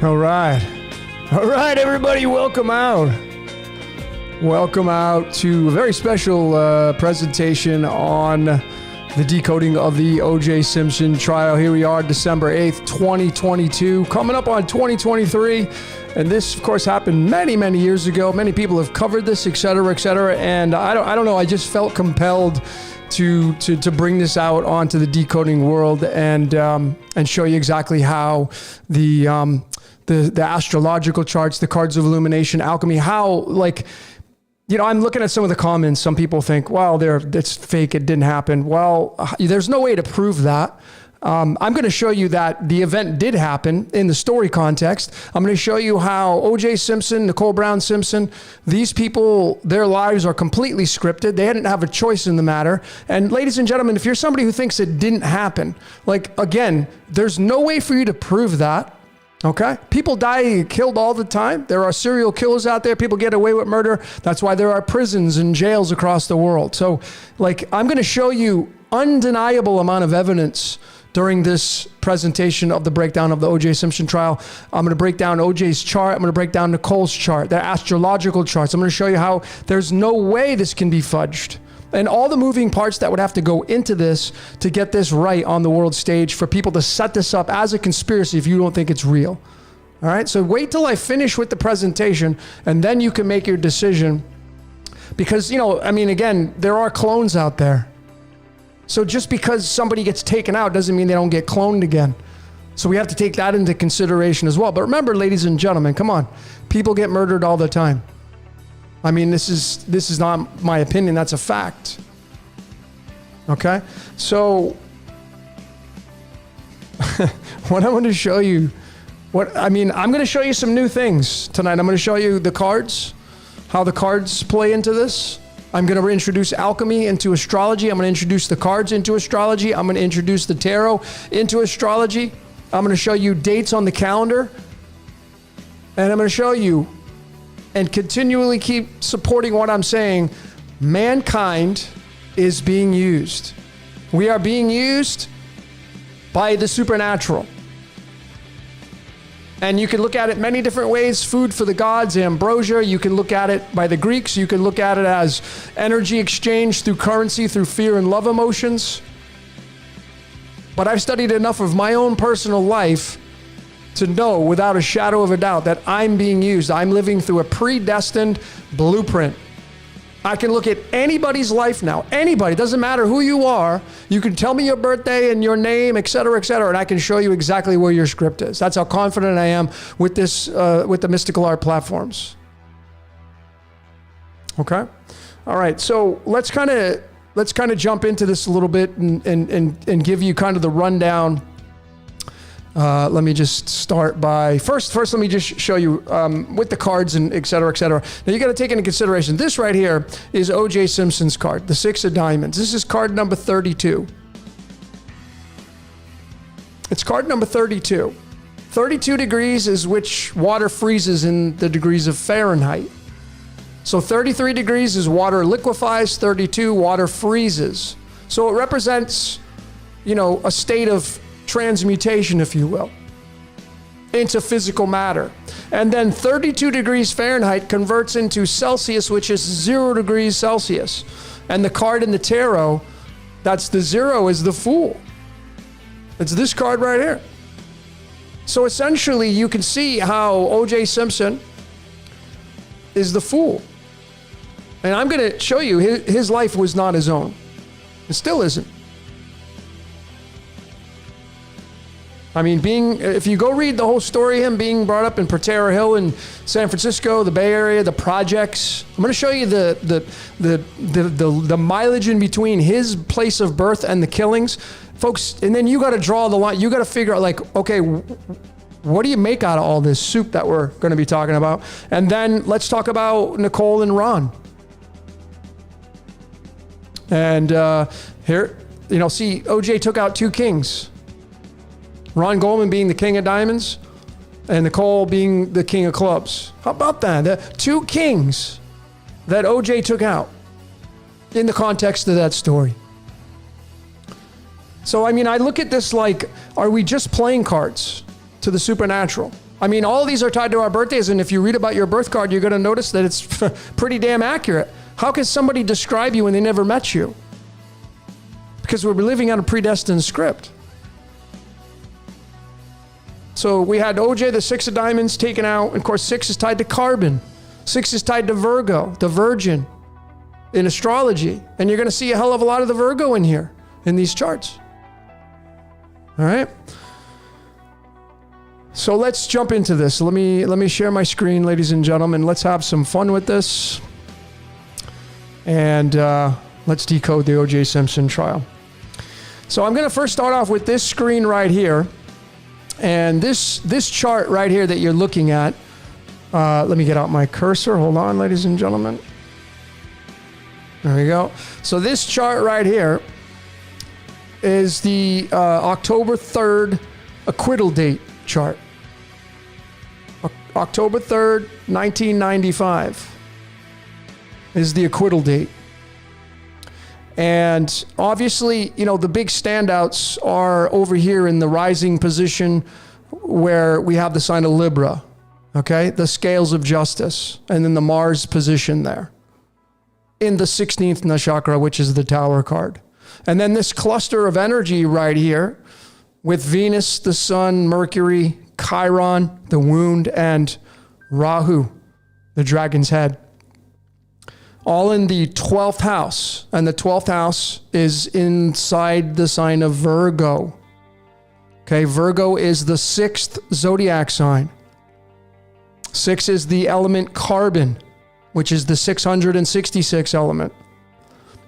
All right. All right, everybody, welcome out. Welcome out to a very special presentation on the decoding of the O.J. Simpson trial. Here we are, December 8th, 2022, coming up on 2023. And this, of course, happened many, many years ago. Many people have covered this, et cetera, et cetera. And I don't know, I just felt compelled to bring this out onto the decoding world and show you exactly how the astrological charts, the cards of illumination, alchemy, how, like, you know, I'm looking at some of the comments. Some people think, well, it's fake, it didn't happen. Well, there's no way to prove that. I'm going to show you that the event did happen in the story context. I'm going to show you how O.J. Simpson, Nicole Brown Simpson, these people, their lives are completely scripted. They didn't have a choice in the matter. And ladies and gentlemen, if you're somebody who thinks it didn't happen, like, again, there's no way for you to prove that. Okay? People die killed all the time. There are serial killers out there. People get away with murder. That's why there are prisons and jails across the world. So, like, I'm going to show you undeniable amount of evidence during this presentation of the breakdown of the O.J. Simpson trial. I'm going to break down O.J.'s chart. I'm going to break down Nicole's chart, their astrological charts. I'm going to show you how there's no way this can be fudged. And all the moving parts that would have to go into this to get this right on the world stage for people to set this up as a conspiracy if you don't think it's real. All right, so wait till I finish with the presentation and then you can make your decision. Because, you know, I mean, again, there are clones out there. So just because somebody gets taken out doesn't mean they don't get cloned again. So we have to take that into consideration as well. But remember, ladies and gentlemen, come on, people get murdered all the time. I mean, this is not my opinion. That's a fact. Okay? So what I want to show you, I'm going to show you some new things tonight. I'm going to show you the cards, how the cards play into this. I'm going to introduce alchemy into astrology. I'm going to introduce the cards into astrology. I'm going to introduce the tarot into astrology. I'm going to show you dates on the calendar. And I'm going to show you, and continually keep supporting what I'm saying, mankind is being used. We are being used by the supernatural. And you can look at it many different ways. Food for the gods, ambrosia. You can look at it by the Greeks. You can look at it as energy exchange through currency, through fear and love emotions. But I've studied enough of my own personal life to know without a shadow of a doubt that I'm being used. I'm living through a predestined blueprint. I can look at anybody's life now. Anybody, doesn't matter who you are. You can tell me your birthday and your name, et cetera, and I can show you exactly where your script is. That's how confident I am with this, with the mystical art platforms. Okay? All right, so let's kind of jump into this a little bit and give you kind of the rundown. Let me just start by first let me just show you with the cards and et cetera. Now you got to take into consideration this right here is O.J. Simpson's card, the 6 of diamonds. This is card number 32. It's card number 32. 32 degrees is which water freezes in the degrees of Fahrenheit. So 33 degrees is water liquefies, 32 water freezes. So it represents, you know, a state of transmutation, if you will, into physical matter. And then 32 degrees Fahrenheit converts into Celsius, which is 0 degrees Celsius. And the card in the tarot, that's the 0, is the Fool. It's this card right here. So essentially, you can see how O.J. Simpson is the Fool. And I'm going to show you his life was not his own. It still isn't. I mean, if you go read the whole story of him being brought up in Potrero Hill in San Francisco, the Bay Area, the projects, I'm going to show you the mileage in between his place of birth and the killings, folks. And then you got to draw the line. You got to figure out, like, okay, what do you make out of all this soup that we're going to be talking about? And then let's talk about Nicole and Ron. And here, you know, see, OJ took out 2 kings. Ron Goldman being the king of diamonds and Nicole being the king of clubs. How about that? The 2 kings that OJ took out in the context of that story. So, I mean, I look at this like, are we just playing cards to the supernatural? I mean, all of these are tied to our birthdays, and if you read about your birth card, you're going to notice that it's pretty damn accurate. How can somebody describe you when they never met you? Because we're living on a predestined script. So we had OJ, the 6 of diamonds, taken out. And of course, 6 is tied to carbon. 6 is tied to Virgo, the Virgin, in astrology. And you're going to see a hell of a lot of the Virgo in here, in these charts. All right? So let's jump into this. Let me share my screen, ladies and gentlemen. Let's have some fun with this. And let's decode the O.J. Simpson trial. So I'm going to first start off with this screen right here. And this chart right here that you're looking at, let me get out my cursor. Hold on, ladies and gentlemen. There we go. So this chart right here is the October 3rd acquittal date chart. October 3rd, 1995 is the acquittal date. And obviously, you know, the big standouts are over here in the rising position where we have the sign of Libra, okay? The scales of justice, and then the Mars position there in the 16th nakshatra, which is the Tower card. And then this cluster of energy right here with Venus, the Sun, Mercury, Chiron, the wound, and Rahu, the dragon's head. All in the 12th house. And the 12th house is inside the sign of Virgo. Okay, Virgo is the 6th zodiac sign. 6 is the element carbon, which is the 666 element.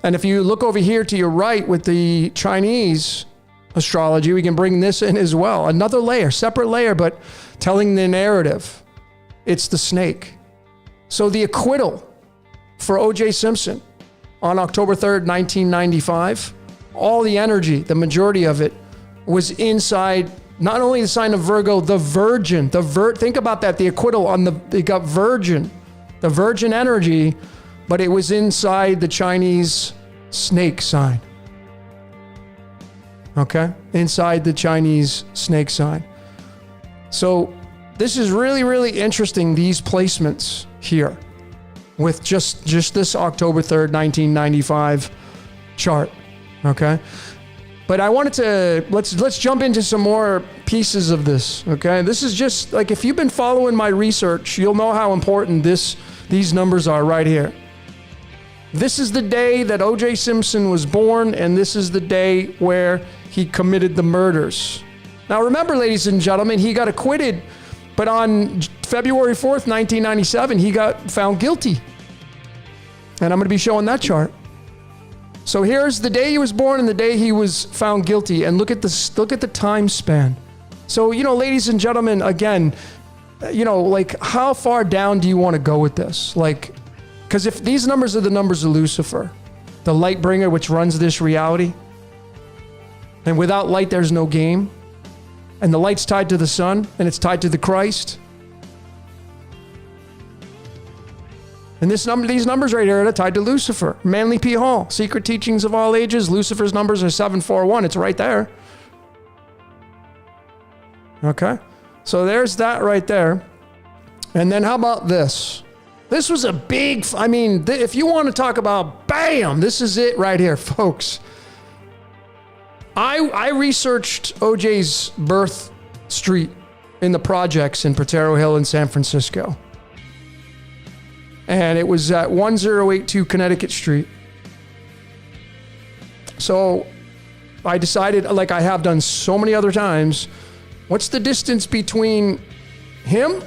And if you look over here to your right with the Chinese astrology, we can bring this in as well. Another layer, separate layer, but telling the narrative. It's the snake. So the acquittal for O.J. Simpson on October 3rd, 1995, all the energy, the majority of it, was inside not only the sign of Virgo, the Virgin. Think about that, the acquittal on it got Virgin, the Virgin energy, but it was inside the Chinese snake sign. Okay? Inside the Chinese snake sign. So this is really, really interesting, these placements here, with just this October 3rd, 1995 chart, okay? But I wanted to, let's jump into some more pieces of this, okay? This is just, like, if you've been following my research, you'll know how important these numbers are right here. This is the day that O.J. Simpson was born, and this is the day where he committed the murders. Now remember, ladies and gentlemen, he got acquitted, but on February 4th, 1997, he got found guilty. And I'm going to be showing that chart. So here's the day he was born and the day he was found guilty. And look at the time span. So, you know, ladies and gentlemen, again, you know, like, how far down do you want to go with this? Like, because if these numbers are the numbers of Lucifer, the light bringer which runs this reality, and without light, there's no game. And the light's tied to the sun, and it's tied to the Christ. And these numbers right here are tied to Lucifer. Manly P. Hall, Secret Teachings of All Ages. Lucifer's numbers are 741. It's right there. Okay? So there's that right there. And then how about this? This was a big, I mean, if you want to talk about bam, this is it right here, folks. I researched OJ's birth street in the projects in Potrero Hill in San Francisco. And it was at 1082 Connecticut Street. So I decided, like I have done so many other times, what's the distance between him,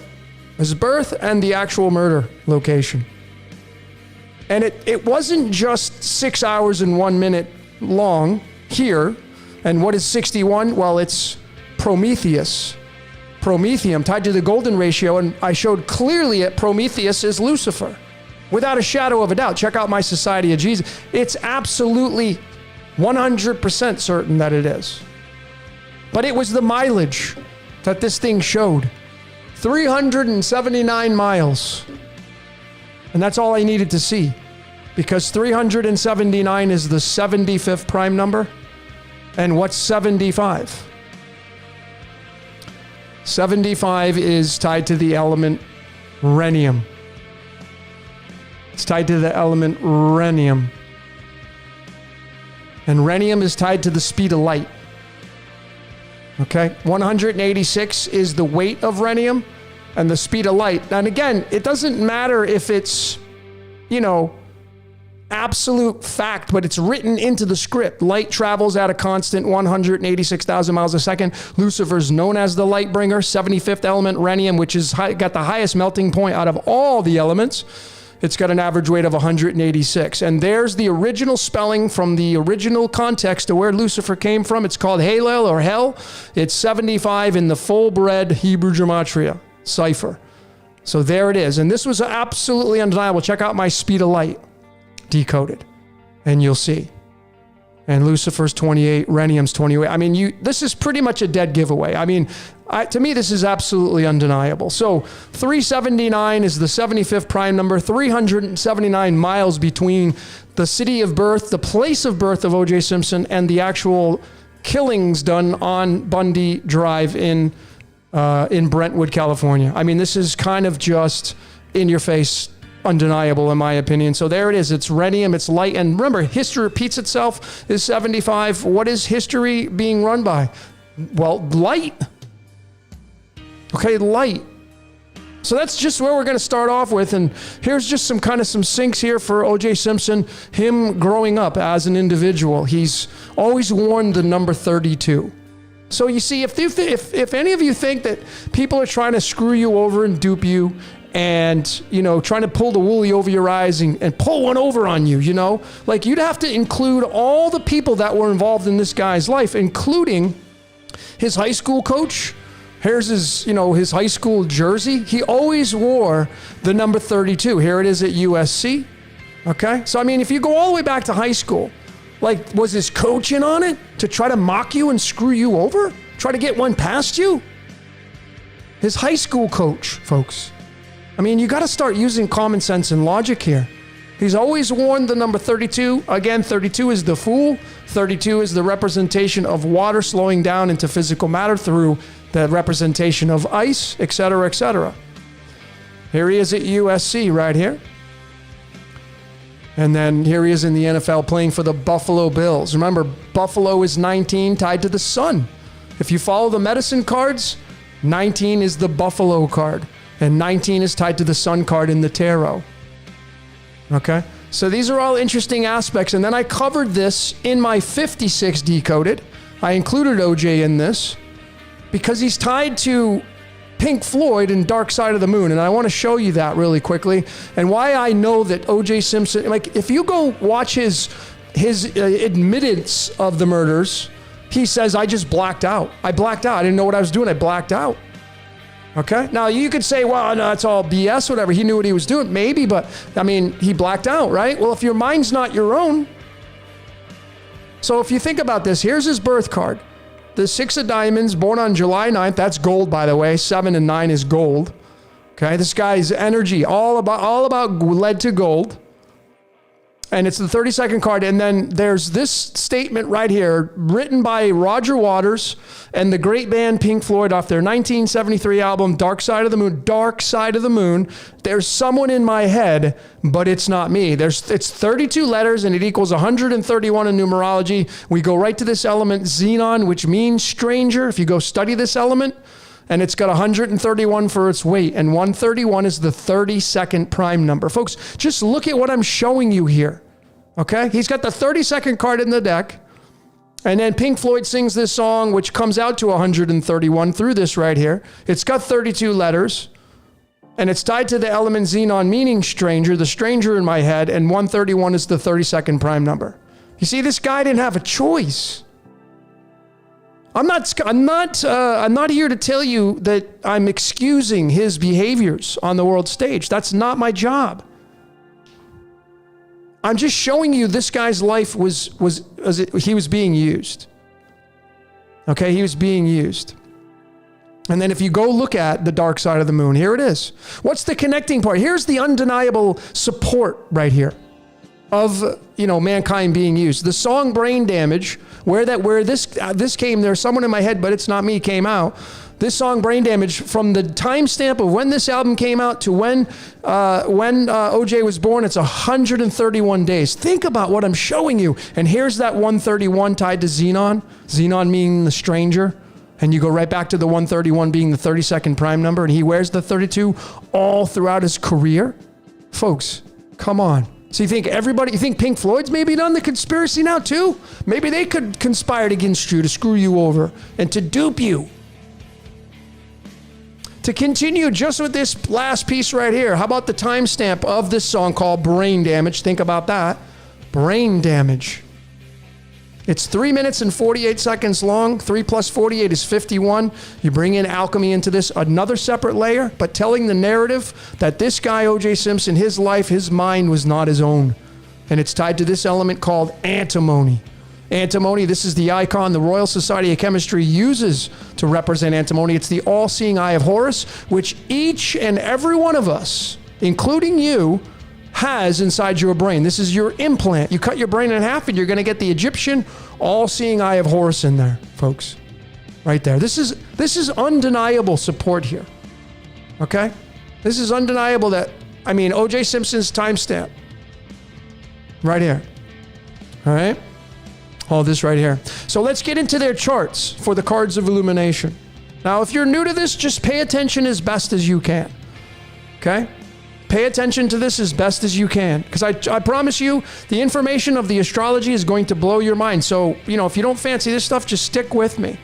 his birth, and the actual murder location? And it wasn't just 6 hours and 1 minute long here. And what is 61? Well, it's Prometheus. Promethium tied to the golden ratio, and I showed clearly that Prometheus is Lucifer. Without a shadow of a doubt. Check out my Society of Jesus. It's absolutely 100% certain that it is. But it was the mileage that this thing showed. 379 miles. And that's all I needed to see. Because 379 is the 75th prime number. And what's 75? 75 is tied to the element rhenium. It's tied to the element rhenium. And rhenium is tied to the speed of light. Okay? 186 is the weight of rhenium and the speed of light. And again, it doesn't matter if it's, absolute fact, but it's written into the script. Light travels at a constant 186,000 miles a second. Lucifer's known as the light bringer. 75th element, rhenium, which is got the highest melting point out of all the elements. It's got an average weight of 186. And there's the original spelling from the original context to where Lucifer came from. It's called Halel or Hell. It's 75 in the full-bred Hebrew gematria cipher. So there it is. And this was absolutely undeniable. Check out my speed of light decoded, and you'll see. And Lucifer's 28, rhenium's 28. I mean, this is pretty much a dead giveaway. I mean, to me, this is absolutely undeniable. So 379 is the 75th prime number, 379 miles between the city of birth, the place of birth of O.J. Simpson, and the actual killings done on Bundy Drive in Brentwood, California. I mean, this is kind of just in your face, undeniable in my opinion. So there it is. It's rhenium, it's light. And remember, history repeats itself is 75. What is history being run by? Well, light. Okay, light. So that's just where we're going to start off with. And here's just some sinks here for O.J. Simpson, him growing up as an individual. He's always worn the number 32. So you see, if any of you think that people are trying to screw you over and dupe you, and, trying to pull the woolly over your eyes and pull one over on you, like you'd have to include all the people that were involved in this guy's life, including his high school coach. Here's his high school jersey. He always wore the number 32. Here it is at USC. Okay. So, I mean, if you go all the way back to high school, like, was his coach in on it to try to mock you and screw you over? Try to get one past you? His high school coach, folks. I mean, you got to start using common sense and logic here. He's always worn the number 32. Again, 32 is the fool. 32 is the representation of water slowing down into physical matter through the representation of ice, etc., etc. Here he is at USC right here. And then here he is in the NFL playing for the Buffalo Bills. Remember, Buffalo is 19 tied to the sun. If you follow the medicine cards, 19 is the Buffalo card. And 19 is tied to the sun card in the tarot. Okay? So these are all interesting aspects. And then I covered this in my 56 Decoded. I included OJ in this because he's tied to Pink Floyd and Dark Side of the Moon. And I want to show you that really quickly. And why I know that OJ Simpson, like if you go watch his admittance of the murders, he says, I just blacked out. I blacked out. I didn't know what I was doing. I blacked out. Okay. Now you could say, well, no, it's all BS, whatever. He knew what he was doing. Maybe, but I mean, he blacked out, right? Well, if your mind's not your own. So if you think about this, here's his birth card. The 6 of diamonds, born on July 9th. That's gold, by the way. 7 and 9 is gold. Okay. This guy's energy, all about lead to gold. And it's the 32nd card. And then there's this statement right here, written by Roger Waters and the great band Pink Floyd off their 1973 album, Dark Side of the Moon. Dark Side of the Moon. There's someone in my head, but it's not me. It's 32 letters and it equals 131 in numerology. We go right to this element, xenon, which means stranger. If you go study this element, and it's got 131 for its weight, and 131 is the 32nd prime number. Folks, just look at what I'm showing you here, okay? He's got the 32nd card in the deck, and then Pink Floyd sings this song, which comes out to 131 through this right here. It's got 32 letters, and it's tied to the element xenon, meaning stranger, the stranger in my head, and 131 is the 32nd prime number. You see, this guy didn't have a choice. I'm not here to tell you that I'm excusing his behaviors on the world stage. That's not my job. I'm just showing you this guy's life he was being used. Okay, he was being used. And then if you go look at the Dark Side of the Moon, here it is. What's the connecting part? Here's the undeniable support right here of, mankind being used. The song Brain Damage, where this came, there's someone in my head, but it's not me, came out. This song, Brain Damage, from the timestamp of when this album came out to when OJ was born, it's 131 days. Think about what I'm showing you. And here's that 131 tied to Xenon. Xenon meaning the stranger. And you go right back to the 131 being the 32nd prime number. And he wears the 32 all throughout his career. Folks, come on. So you think Pink Floyd's maybe done the conspiracy now too? Maybe they could conspire against you to screw you over and to dupe you. To continue just with this last piece right here, how about the timestamp of this song called Brain Damage? Think about that. Brain Damage. It's 3 minutes and 48 seconds long. 3 plus 48 is 51. You bring in alchemy into this, another separate layer, but telling the narrative that this guy, O.J. Simpson, his life, his mind was not his own. And it's tied to this element called antimony. Antimony, this is the icon the Royal Society of Chemistry uses to represent antimony. It's the all-seeing eye of Horus, which each and every one of us, including you, has inside your brain. This is your implant. You cut your brain in half and you're going to get the Egyptian all-seeing eye of Horus in there, folks. Right there. This is undeniable support here. Okay? This is undeniable that, O.J. Simpson's timestamp. Right here. All right? All this right here. So let's get into their charts for the Cards of Illumination. Now, if you're new to this, just pay attention as best as you can. Okay? Pay attention to this as best as you can. Because I promise you, the information of the astrology is going to blow your mind. So, if you don't fancy this stuff, just stick with me.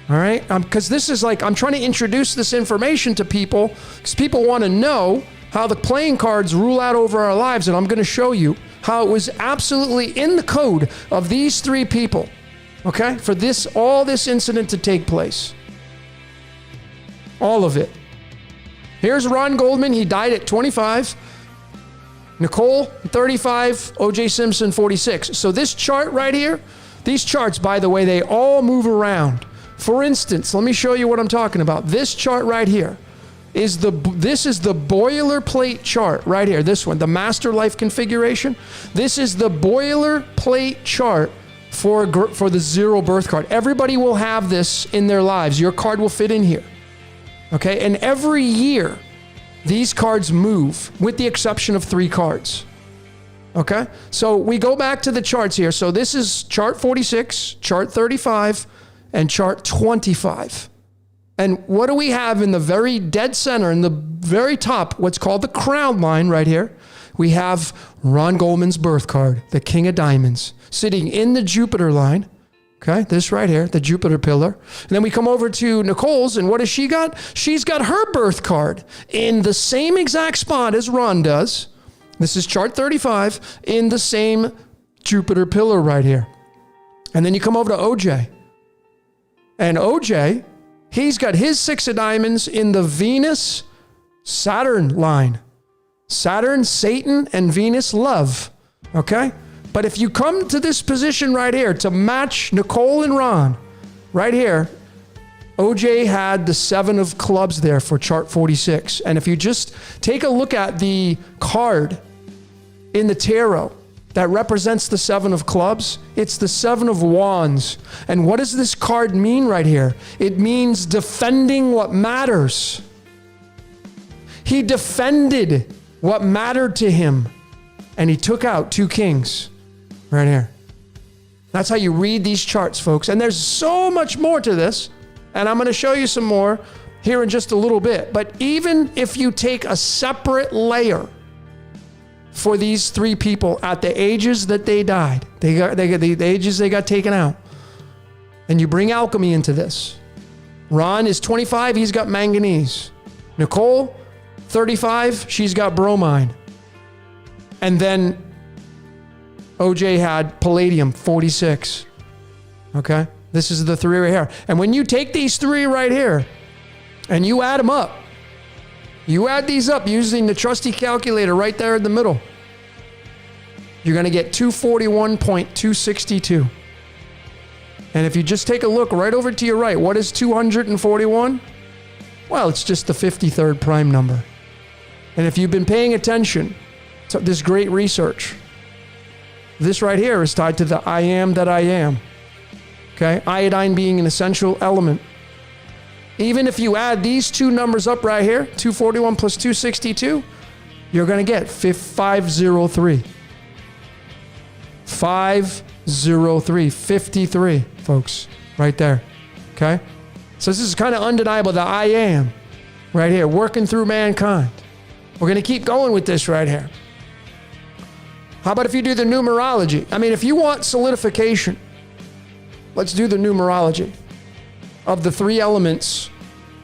All right? Because this is I'm trying to introduce this information to people because people want to know how the playing cards rule out over our lives. And I'm going to show you how it was absolutely in the code of these three people, okay, for all this incident to take place. All of it. Here's Ron Goldman. He died at 25. Nicole, 35. O.J. Simpson, 46. So this chart right here, these charts, by the way, they all move around. For instance, let me show you what I'm talking about. This chart right here. This is the boilerplate chart right here. This one, the master life configuration. This is the boilerplate chart for the zero birth card. Everybody will have this in their lives. Your card will fit in here. Okay, and every year these cards move with the exception of 3 cards. Okay, so we go back to the charts here. So this is chart 46, chart 35, and chart 25. And what do we have in the very dead center, in the very top, what's called the crown line right here? We have Ron Goldman's birth card, the King of Diamonds, sitting in the Jupiter line. Okay, this right here, the Jupiter pillar. And then we come over to Nicole's, and what has she got? She's got her birth card in the same exact spot as Ron does. This is chart 35 in the same Jupiter pillar right here. And then you come over to OJ. And OJ, he's got his 6 of diamonds in the Venus-Saturn line. Saturn, Satan, and Venus, love. Okay? But if you come to this position right here to match Nicole and Ron, right here, OJ had the 7 of clubs there for chart 46. And if you just take a look at the card in the tarot that represents the 7 of clubs, it's the 7 of wands. And what does this card mean right here? It means defending what matters. He defended what mattered to him, and he took out 2 kings right here. That's how you read these charts, folks. And there's so much more to this, and I'm going to show you some more here in just a little bit. But even if you take a separate layer for these 3 people at the ages that they died, they got the ages they got taken out, and you bring alchemy into this. Ron is 25, he's got manganese. Nicole, 35, she's got bromine. And then OJ had palladium, 46. Okay? This is the 3 right here. And when you take these 3 right here and you add them up, you add these up using the trusty calculator right there in the middle, you're going to get 241.262. And if you just take a look right over to your right, what is 241? Well, it's just the 53rd prime number. And if you've been paying attention to this great research, this right here is tied to the I am that I am. Okay? Iodine being an essential element. Even if you add these two numbers up right here, 241 plus 262, you're going to get 503. 503, 53, folks, right there. Okay? So this is kind of undeniable that I am right here, working through mankind. We're going to keep going with this right here. How about if you do the numerology? I mean, if you want solidification, let's do the numerology of the three elements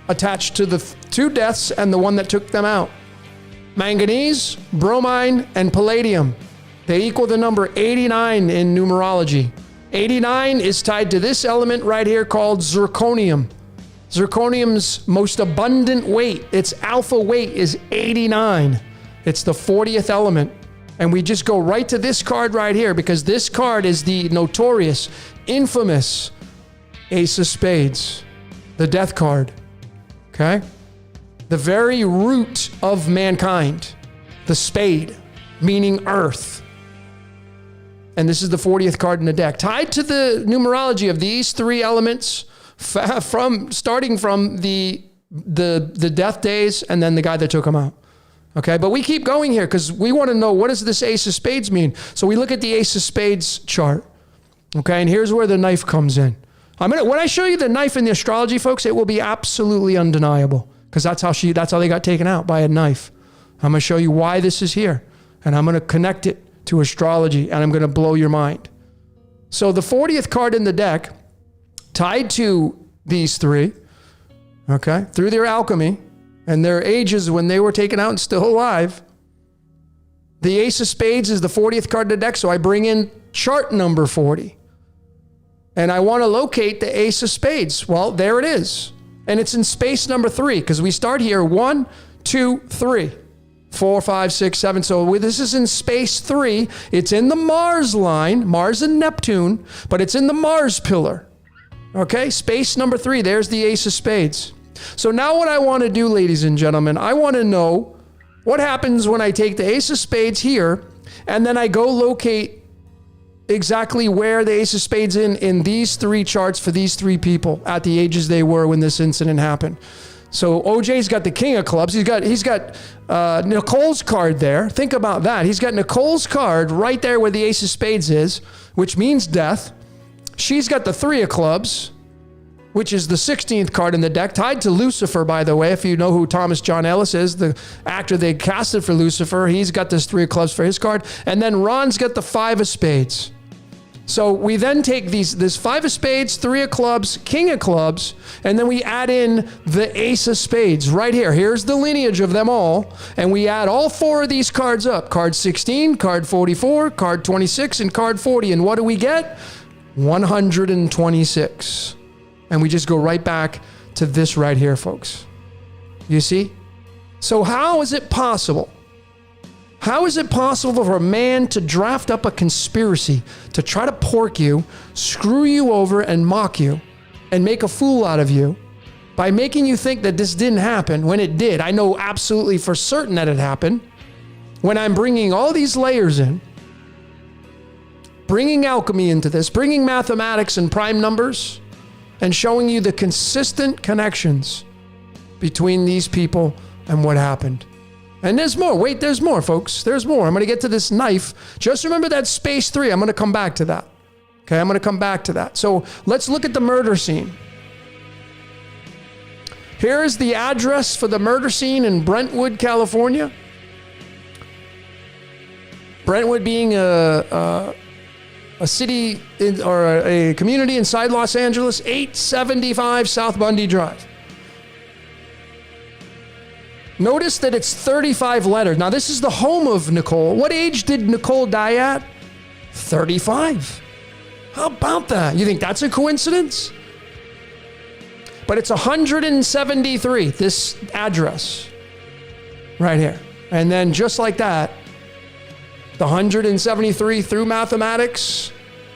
attached to the two deaths and the one that took them out. Manganese, bromine, and palladium. They equal the number 89 in numerology. 89 is tied to this element right here called zirconium. Zirconium's most abundant weight, its alpha weight is 89. It's the 40th element. And we just go right to this card right here because this card is the notorious, infamous Ace of Spades, the death card. Okay? The very root of mankind, the spade, meaning earth. And this is the 40th card in the deck. Tied to the numerology of these three elements, starting from the death days and then the guy that took them out. Okay, but we keep going here because we want to know, what does this Ace of Spades mean? So we look at the Ace of Spades chart. Okay, and here's where the knife comes in. When I show you the knife in the astrology, folks, it will be absolutely undeniable because that's how they got taken out, by a knife. I'm going to show you why this is here, and I'm going to connect it to astrology, and I'm going to blow your mind. So the 40th card in the deck, tied to these three, okay, through their alchemy and their ages when they were taken out and still alive, the Ace of Spades is the 40th card in the deck, so I bring in chart number 40. And I want to locate the Ace of Spades. Well, there it is. And it's in space number 3, because we start here 1, 2, 3, 4, 5, 6, 7. So this is in space 3. It's in the Mars line, Mars and Neptune, but it's in the Mars pillar. Okay, space number 3. There's the Ace of Spades. So now what I want to do, ladies and gentlemen, I want to know what happens when I take the Ace of Spades here, and then I go locate exactly where the Ace of Spades in these three charts for these three people at the ages they were when this incident happened. So OJ's got the King of Clubs. He's got Nicole's card there. Think about that. He's got Nicole's card right there where the Ace of Spades is, which means death. She's got the 3 of Clubs, which is the 16th card in the deck, tied to Lucifer, by the way. If you know who Thomas John Ellis is, the actor they casted for Lucifer, he's got this 3 of Clubs for his card. And then Ron's got the 5 of Spades. So we then take this 5 of Spades, 3 of Clubs, King of Clubs, and then we add in the Ace of Spades right here. Here's the lineage of them all. And we add all 4 of these cards up. Card 16, card 44, card 26, and card 40. And what do we get? 126. And we just go right back to this right here, folks. You see? So how is it possible? How is it possible for a man to draft up a conspiracy to try to pork you, screw you over, and mock you, and make a fool out of you by making you think that this didn't happen when it did? I know absolutely for certain that it happened. When I'm bringing all these layers in, bringing alchemy into this, bringing mathematics and prime numbers, and showing you the consistent connections between these people and what happened. And there's more. Wait, there's more, folks. There's more. I'm going to get to this knife. Just remember that space 3. I'm going to come back to that. Okay, I'm going to come back to that. So let's look at the murder scene. Here is the address for the murder scene in Brentwood, California. Brentwood being a city or a community inside Los Angeles, 875 South Bundy Drive. Notice that it's 35 letters. Now, this is the home of Nicole. What age did Nicole die at? 35. How about that? You think that's a coincidence? But it's 173, this address right here. And then just like that, the 173 through mathematics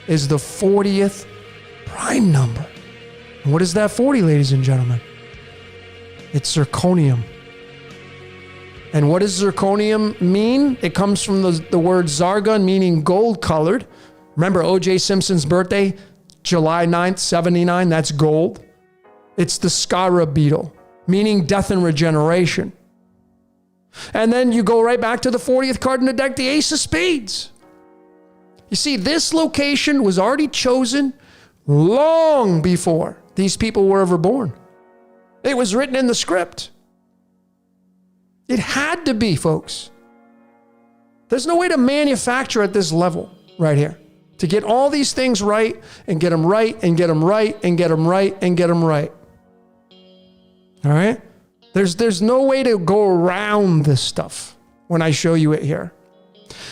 is the 40th prime number. And what is that 40, ladies and gentlemen? It's zirconium. And what does zirconium mean? It comes from the word zargon, meaning gold colored. Remember O.J. Simpson's birthday, July 9th, 79, that's gold. It's the Skara beetle, meaning death and regeneration. And then you go right back to the 40th card in the deck, the Ace of Spades. You see, this location was already chosen long before these people were ever born. It was written in the script. It had to be, folks. There's no way to manufacture at this level right here. To get all these things right and get them right and get them right and get them right and get them right. All right? There's no way to go around this stuff when I show you it here.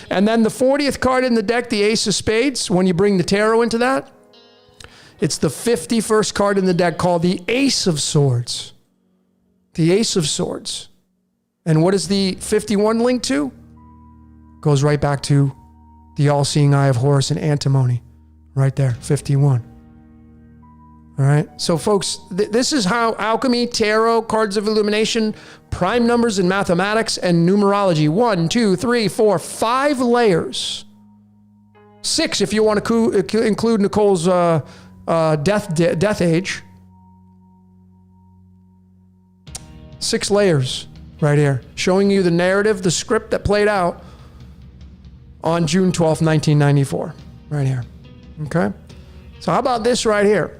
And then the 40th card in the deck, the Ace of Spades, when you bring the tarot into that, it's the 51st card in the deck called the Ace of Swords. The Ace of Swords. And what is the 51 linked to? Goes right back to the all-seeing eye of Horus and antimony. Right there, 51. All right. So, folks, this is how alchemy, tarot, cards of illumination, prime numbers in mathematics, and numerology. 1, 2, 3, 4, 5 layers. 6 if you want to include Nicole's death age. 6 layers right here, showing you the narrative, the script that played out on June 12th, 1994. Right here. Okay. So how about this right here?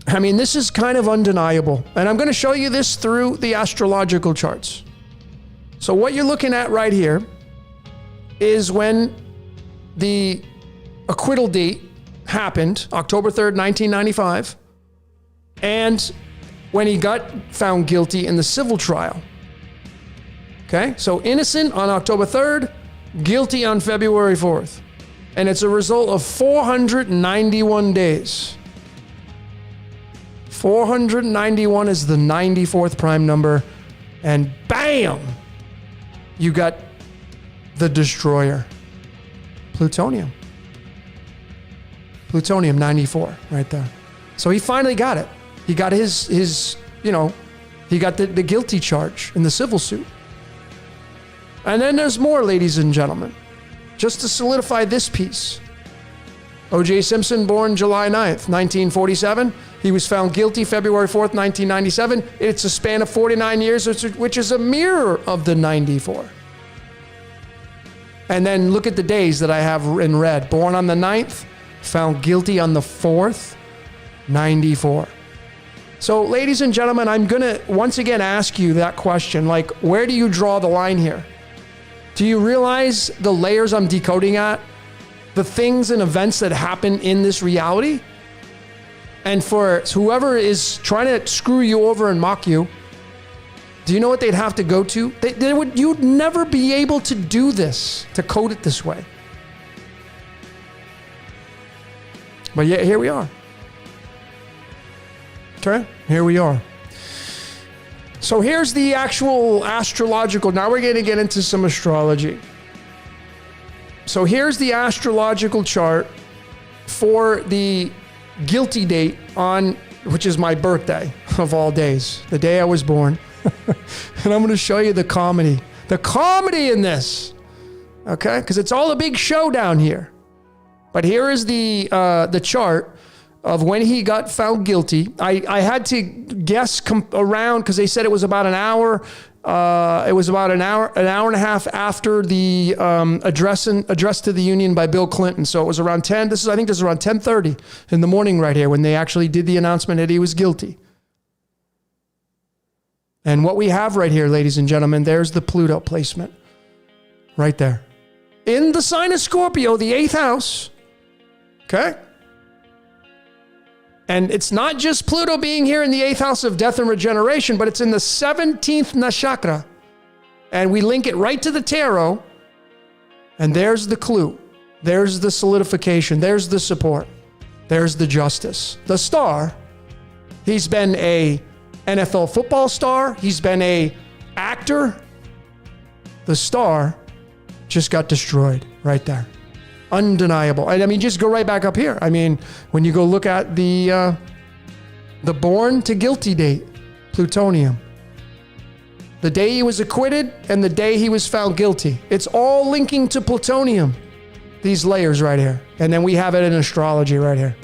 I mean, this is kind of undeniable. And I'm going to show you this through the astrological charts. So what you're looking at right here is when the acquittal date happened, October 3rd, 1995, and when he got found guilty in the civil trial. Okay? So innocent on October 3rd, guilty on February 4th. And it's a result of 491 days. 491 is the 94th prime number, and bam, you got the destroyer, plutonium. Plutonium 94 right there. So he finally got it. He got his he got the guilty charge in the civil suit. And then there's more, ladies and gentlemen. Just to solidify this piece. O.J. Simpson, born July 9th, 1947. He was found guilty February 4th, 1997. It's a span of 49 years, which is a mirror of the 94. And then look at the days that I have in red. Born on the 9th, found guilty on the 4th, 94. So, ladies and gentlemen, I'm going to once again ask you that question, like, where do you draw the line here? Do you realize the layers I'm decoding at? The things and events that happen in this reality? And for whoever is trying to screw you over and mock you, do you know what they'd have to go to? You'd never be able to do this, to code it this way. But yet, here we are. Okay, here we are. So here's the actual astrological. Now we're going to get into some astrology. So here's the astrological chart for the guilty date on, which is my birthday of all days, the day I was born. And I'm going to show you the comedy in this. Okay, because it's all a big showdown here. But here is the chart of when he got found guilty. I had to guess around because they said it was about an hour. It was about an hour and a half after the address to the Union by Bill Clinton. So it was around 10. I think this is around 10:30 in the morning right here when they actually did the announcement that he was guilty. And what we have right here, ladies and gentlemen, there's the Pluto placement right there in the sign of Scorpio, the 8th house. Okay. And it's not just Pluto being here in the 8th house of death and regeneration, but it's in the 17th nakshatra. And we link it right to the tarot. And there's the clue. There's the solidification. There's the support. There's the justice. The star, he's been a NFL football star. He's been a actor. The star just got destroyed right there. Undeniable. And I mean, just go right back up here. I mean, when you go look at the born to guilty date, plutonium, the day he was acquitted and the day he was found guilty, it's all linking to plutonium, these layers right here. And then we have it in astrology right here.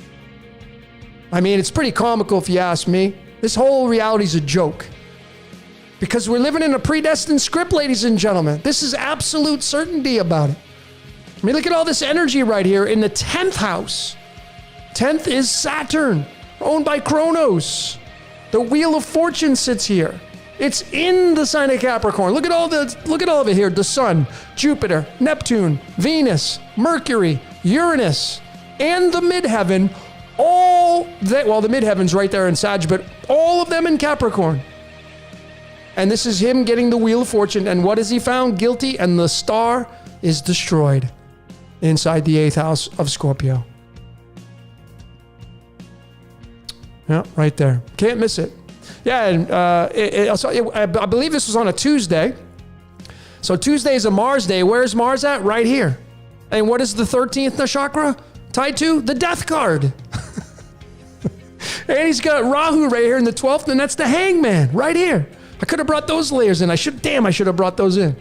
I mean, it's pretty comical if you ask me. This whole reality is a joke. Because we're living in a predestined script, ladies and gentlemen. This is absolute certainty about it. I mean, look at all this energy right here in the 10th house. 10th is Saturn, owned by Kronos. The Wheel of Fortune sits here. It's in the sign of Capricorn. Look at all of it here. The Sun, Jupiter, Neptune, Venus, Mercury, Uranus, and the midheaven. The midheaven's right there in Sag, but all of them in Capricorn. And this is him getting the Wheel of Fortune. And what is he found? Guilty. And the star is destroyed inside the 8th house of Scorpio. Yeah, right there. Can't miss it. Yeah, and I believe this was on a Tuesday. So Tuesday is a Mars day. Where's Mars at? Right here. And what is the 13th chakra tied to? The Death card. And he's got Rahu right here in the 12th, and that's the Hangman right here. I could have brought those layers in. I should have brought those in.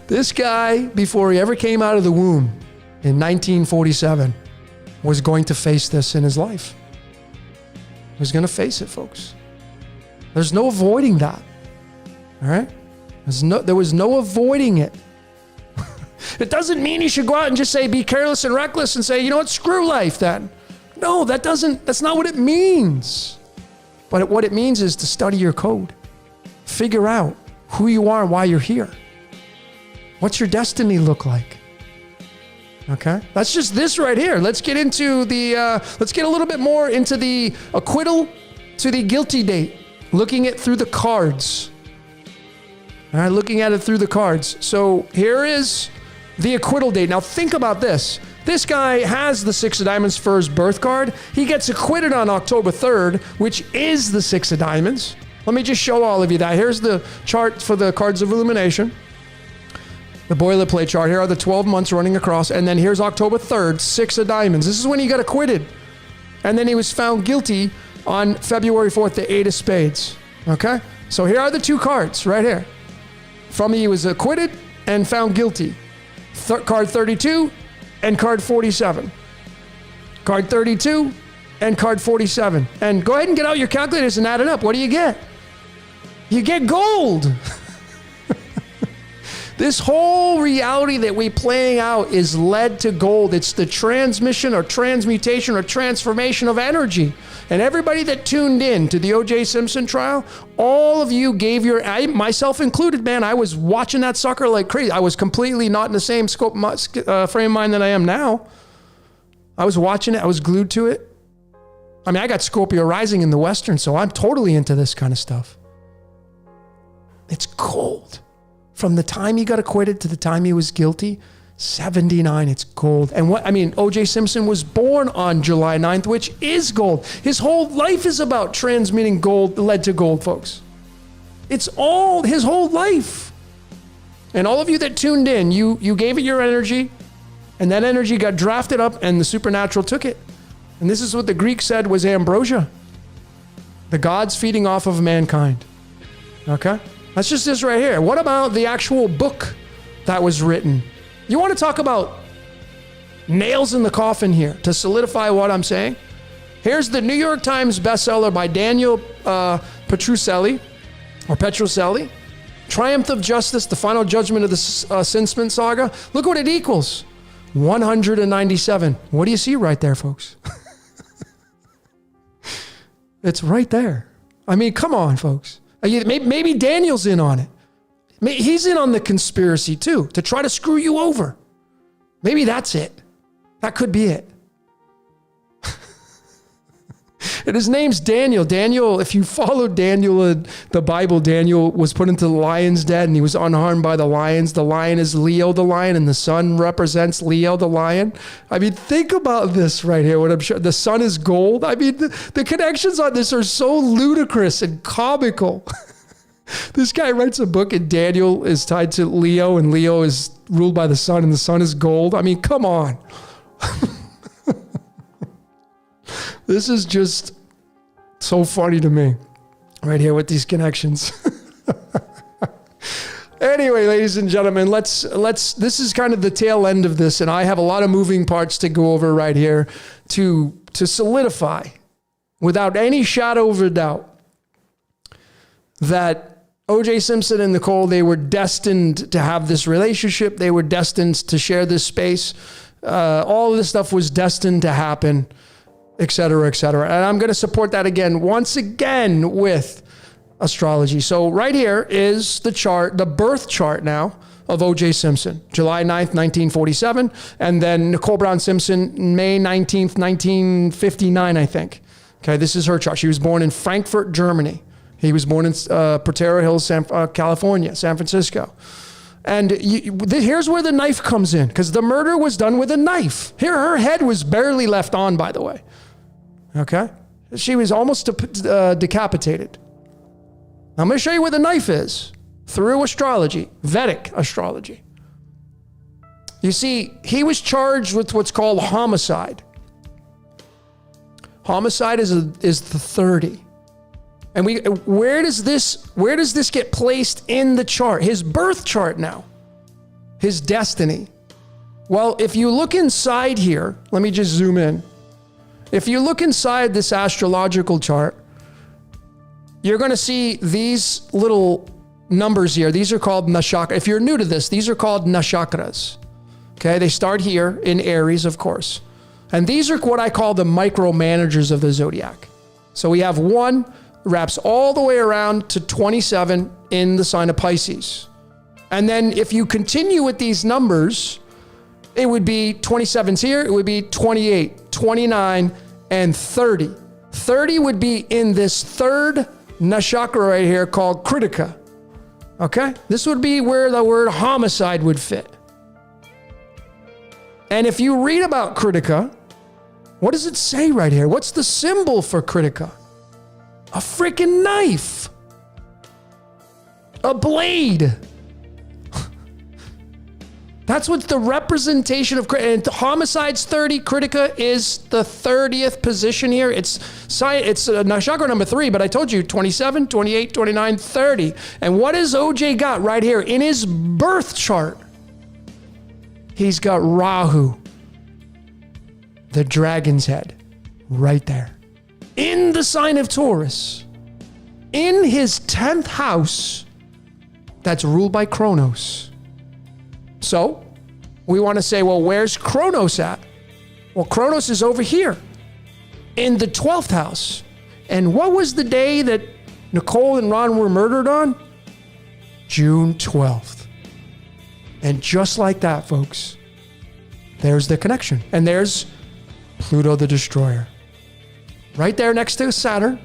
This guy, before he ever came out of the womb in 1947, was going to face this in his life. He was going to face it, folks. There's no avoiding that. All right? There was no avoiding it. It doesn't mean you should go out and just say, be careless and reckless and say, you know what, screw life then. No, that's not what it means. But what it means is to study your code. Figure out who you are and why you're here. What's your destiny look like? Okay, that's just this right here. Let's get into let's get a little bit more into the acquittal to the guilty date. Looking at through the cards. All right, looking at it through the cards. So here is the acquittal date. Now think about this. This guy has the 6 of diamonds for his birth card. He gets acquitted on October 3rd, which is the 6 of diamonds. Let me just show all of you that. Here's the chart for the cards of illumination. The boilerplate chart. Here are the 12 months running across. And then here's October 3rd, 6 of diamonds. This is when he got acquitted. And then he was found guilty on February 4th, the 8 of spades. Okay? So here are the 2 cards right here. From he was acquitted and found guilty. Card 32 and card 47. Card 32 and card 47. And go ahead and get out your calculators and add it up. What do you get? You get gold. This whole reality that we playing out is led to gold. It's the transmission or transmutation or transformation of energy. And everybody that tuned in to the O.J. Simpson trial, all of you gave myself included, man, I was watching that sucker like crazy. I was completely not in the same frame of mind that I am now. I was watching it. I was glued to it. I mean, I got Scorpio rising in the Western, so I'm totally into this kind of stuff. It's gold. From the time he got acquitted to the time he was guilty, 79, it's gold. And O.J. Simpson was born on July 9th, which is gold. His whole life is about transmitting gold, led to gold, folks. It's all his whole life. And all of you that tuned in, you gave it your energy, and that energy got drafted up, and the supernatural took it. And this is what the Greeks said was ambrosia. The gods feeding off of mankind. Okay? That's just this right here. What about the actual book that was written? You want to talk about nails in the coffin here to solidify what I'm saying? Here's the New York Times bestseller by Daniel Petrucelli, Triumph of Justice, the Final Judgment of the Sinsman Saga. Look what it equals. 197. What do you see right there, folks? It's right there. I mean, come on, folks. Maybe Daniel's in on it. He's in on the conspiracy too, to try to screw you over. Maybe that's it. That could be it. And his name's Daniel. Daniel, if you follow Daniel in the Bible, Daniel was put into the lion's den and he was unharmed by the lions. The lion is Leo the lion and the sun represents Leo the lion. I mean, think about this right here. What I'm sure the sun is gold. I mean, the connections on this are so ludicrous and comical. This guy writes a book and Daniel is tied to Leo and Leo is ruled by the sun and the sun is gold. I mean, come on. This is just so funny to me right here with these connections. Anyway, ladies and gentlemen, let's this is kind of the tail end of this, and I have a lot of moving parts to go over right here to solidify without any shadow of a doubt that O.J. Simpson and Nicole, they were destined to have this relationship. They were destined to share this space. All of this stuff was destined to happen, et cetera, et cetera. And I'm going to support that again, once again, with astrology. So right here is the chart, the birth chart now of O.J. Simpson, July 9th, 1947. And then Nicole Brown Simpson, May 19th, 1959, I think. Okay, this is her chart. She was born in Frankfurt, Germany. He was born in Potrero Hills, California, San Francisco. And here's where the knife comes in, because the murder was done with a knife. Here, her head was barely left on, by the way. Okay? She was almost decapitated. Now, I'm going to show you where the knife is through astrology, Vedic astrology. You see, he was charged with what's called homicide. Homicide is the 30. And where does this get placed in the chart? His birth chart now. His destiny. Well, if you look inside here, let me just zoom in. If you look inside this astrological chart, you're going to see these little numbers here. These are called nakshatra. If you're new to this, these are called nakshatras. Okay, they start here in Aries, of course. And these are what I call the micromanagers of the zodiac. So we have 1 wraps all the way around to 27 in the sign of Pisces. And then if you continue with these numbers, it would be 27's here, it would be 28, 29, and 30. 30 would be in this third nakshatra right here called Kritika. Okay? This would be where the word homicide would fit. And if you read about Kritika, what does it say right here? What's the symbol for Kritika? A freaking knife. A blade. That's what the representation of and homicide's 30. Kritika is the 30th position here. It's nakshatra number 3, but I told you 27, 28, 29, 30. And what has OJ got right here in his birth chart? He's got Rahu, the dragon's head, right there. In the sign of Taurus, in his 10th house, that's ruled by Kronos. So we want to say, well, where's Kronos at? Well, Kronos is over here in the 12th house. And what was the day that Nicole and Ron were murdered on? June 12th. And just like that, folks, there's the connection. And there's Pluto the Destroyer. Right there next to Saturn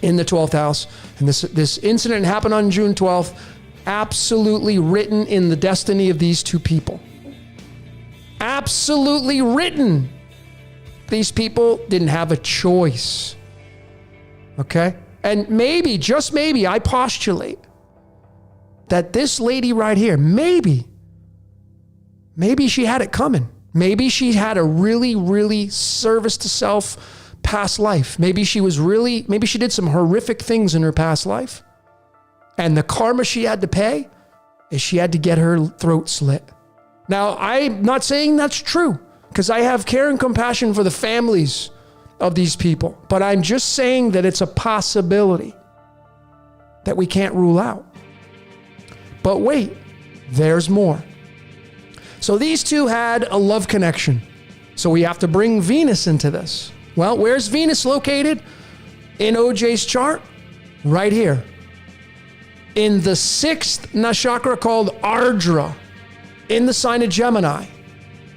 in the 12th house. And this incident happened on June 12th, absolutely written in the destiny of these two people. Absolutely written. These people didn't have a choice. Okay? And maybe, just maybe, I postulate that this lady right here, maybe she had it coming. Maybe she had a really, really service to self past life. Maybe she did some horrific things in her past life. And the karma she had to pay is she had to get her throat slit. Now, I'm not saying that's true, because I have care and compassion for the families of these people. But I'm just saying that it's a possibility that we can't rule out. But wait, there's more. So these two had a love connection. So we have to bring Venus into this. Well, where's Venus located in OJ's chart? Right here. In the 6th nakshatra called Ardra, in the sign of Gemini.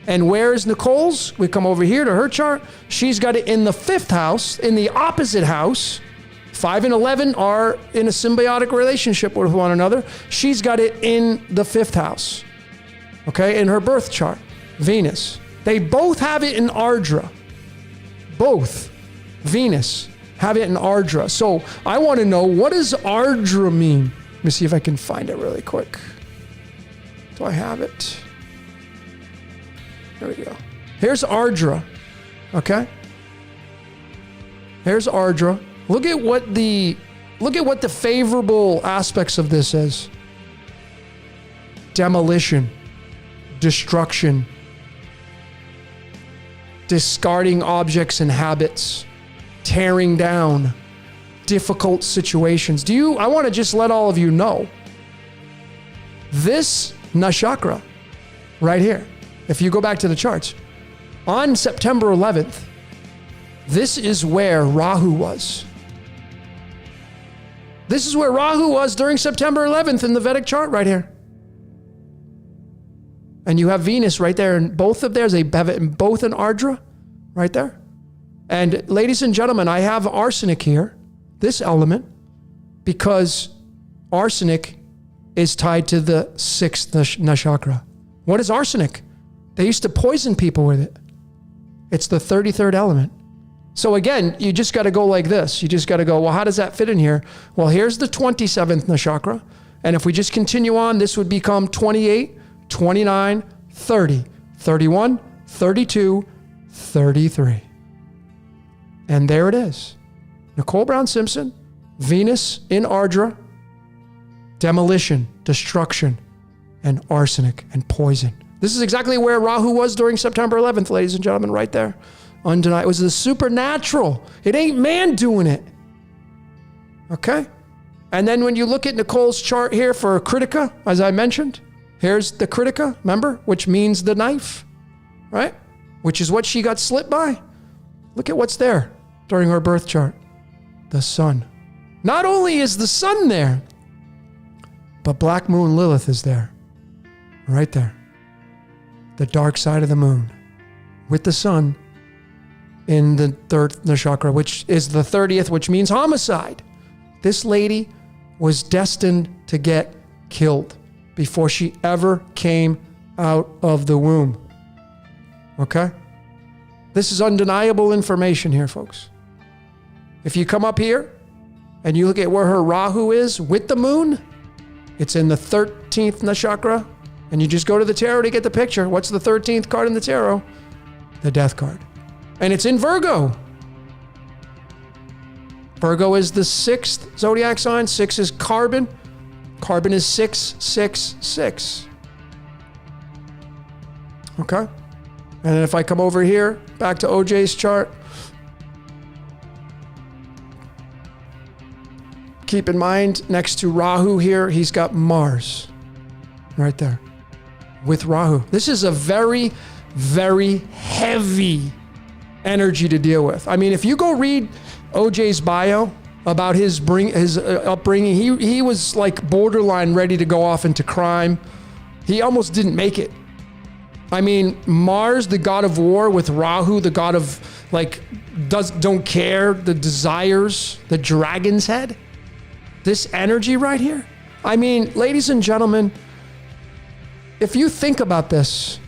And where is Nicole's? We come over here to her chart. She's got it in the 5th house, in the opposite house. 5 and 11 are in a symbiotic relationship with one another. She's got it in the 5th house. Okay, in her birth chart, Venus. They both have it in Ardra. Both, Venus, have it in Ardra. So I want to know, what does Ardra mean? Let me see if I can find it really quick. Do I have it? There we go. Here's Ardra. Okay? Here's Ardra. Look at what the favorable aspects of this is. Demolition, destruction, discarding objects and habits, tearing down difficult situations. I want to just let all of you know, this nakshatra right here, if you go back to the charts, on September 11th, this is where Rahu was. This is where Rahu was during September 11th in the Vedic chart right here. And you have Venus right there, and both of theirs, they have it in both in Ardra right there. And ladies and gentlemen, I have arsenic here, this element, because arsenic is tied to the sixth nakshatra. What is arsenic? They used to poison people with it. It's the 33rd element. So again, you just got to go like this. You just got to go, well, how does that fit in here? Well, here's the 27th nakshatra. And if we just continue on, this would become 28, 29, 30, 31, 32, 33. And there it is. Nicole Brown Simpson, Venus in Ardra, demolition, destruction, and arsenic and poison. This is exactly where Rahu was during September 11th, ladies and gentlemen, right there. Undeniable. It was the supernatural. It ain't man doing it. Okay? And then when you look at Nicole's chart here for Kritika, as I mentioned, here's the Kritika, remember, which means the knife, right? Which is what she got slit by. Look at what's there during her birth chart. The sun. Not only is the sun there, but Black Moon Lilith is there. Right there. The dark side of the moon. With the sun in the third nakshatra, which is the 30th, which means homicide. This lady was destined to get killed before she ever came out of the womb. Okay? This is undeniable information here, folks. If you come up here and you look at where her Rahu is with the moon, it's in the 13th nakshatra, and you just go to the tarot to get the picture. What's the 13th card in the tarot? The Death card. And it's in Virgo. Virgo is the 6th zodiac sign. 6 is carbon. Carbon is 666. Okay? And then if I come over here, back to OJ's chart, keep in mind, next to Rahu here, he's got Mars. Right there. With Rahu. This is a very, very heavy energy to deal with. I mean, if you go read OJ's bio about his upbringing, he was like borderline ready to go off into crime. He almost didn't make it. I mean, Mars, the god of war, with Rahu, the god of don't care, the desires, the dragon's head. This energy right here. I mean, ladies and gentlemen, if you think about this,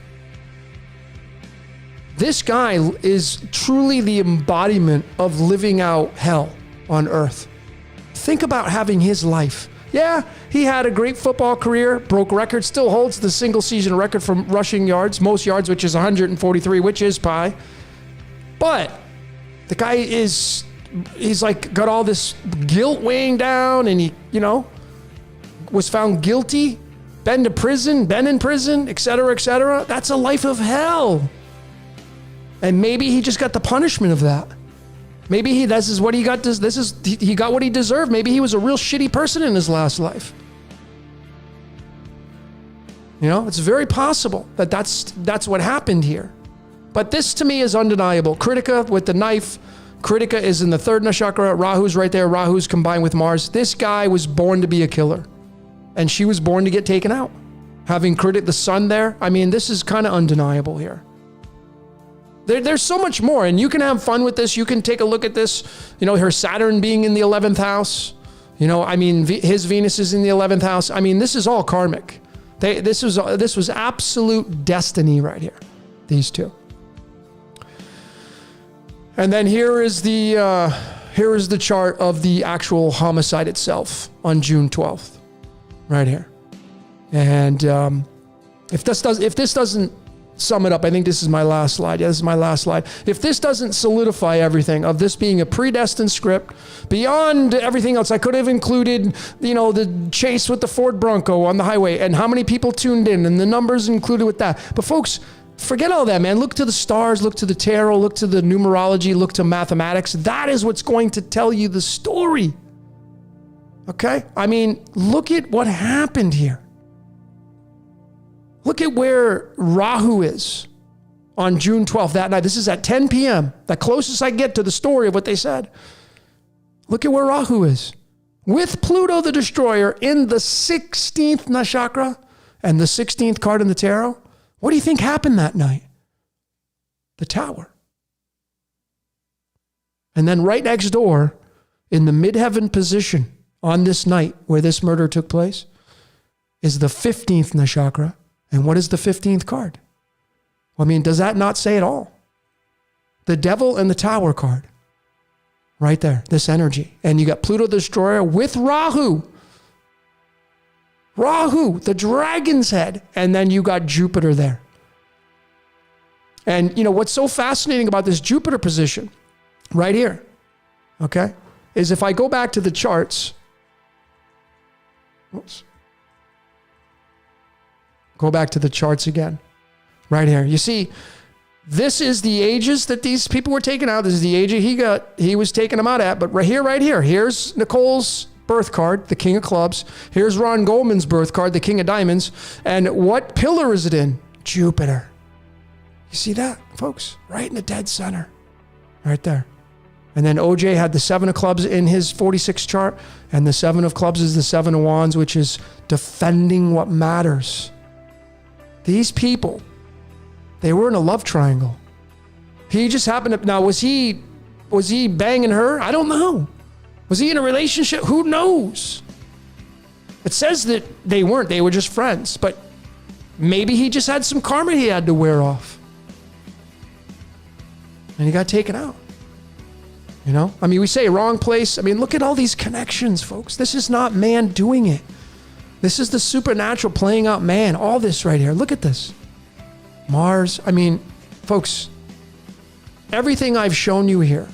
this guy is truly the embodiment of living out hell on earth. Think about having his life. Yeah, he had a great football career, broke records, still holds the single season record for rushing yards, most yards, which is 143, which is pi. But the guy he's like got all this guilt weighing down, and he, was found guilty, been in prison, et cetera, et cetera. That's a life of hell. And maybe he just got the punishment of that. Maybe he got what he deserved. Maybe he was a real shitty person in his last life. It's very possible that that's what happened here. But this to me is undeniable. Kritika with the knife. Kritika is in the 3rd nakshatra. Rahu's right there. Rahu's combined with Mars. This guy was born to be a killer. And she was born to get taken out. Having the sun there, I mean, this is kind of undeniable here. There's so much more, and you can have fun with this. You can take a look at this, her Saturn being in the 11th house. His Venus is in the 11th house. I mean, this is all karmic. This was absolute destiny right here, these two. And then here is the chart of the actual homicide itself on June 12th, right here. And if this doesn't sum it up, I think this is my last slide. Yeah, this is my last slide. If this doesn't solidify everything of this being a predestined script, beyond everything else, I could have included, the chase with the Ford Bronco on the highway and how many people tuned in and the numbers included with that. But folks, Forget all that, man. Look to the stars, look to the tarot, look to the numerology, look to mathematics. That is what's going to tell you the story. Okay? I mean, look at what happened here. Look at where Rahu is on June 12th, that night. This is at 10 p.m., the closest I get to the story of what they said. Look at where Rahu is. With Pluto the Destroyer in the 16th nakshatra and the 16th card in the tarot. What do you think happened that night? The Tower. And then right next door, in the midheaven position on this night where this murder took place, is the 15th nakshatra. And what is the 15th card? I mean, does that not say it all? The Devil and the Tower card. Right there, this energy. And you got Pluto the Destroyer with Rahu. Rahu, the dragon's head. And then you got Jupiter there. And you know, what's so fascinating about this Jupiter position right here, okay, is if I go back to the charts, go back to the charts again, right here. You see, this is the ages that these people were taken out. This is the age he was taking them out at. But right here, here's Nicole's birth card, the King of Clubs. Here's Ron Goldman's birth card, the King of Diamonds. And what pillar is it in? Jupiter. You see that, folks? Right in the dead center. Right there. And then OJ had the 7 of clubs in his 46 chart. And the 7 of clubs is the 7 of wands, which is defending what matters. These people, they were in a love triangle. He just happened to, now was he banging her? I don't know. Was he in a relationship? Who knows? It says that they weren't, they were just friends, but maybe he just had some karma he had to wear off. And he got taken out. You know? I mean, we say wrong place. I mean, look at all these connections, folks. This is not man doing it. This is the supernatural playing out man. All this right here. Look at this. Mars. I mean, folks, everything I've shown you here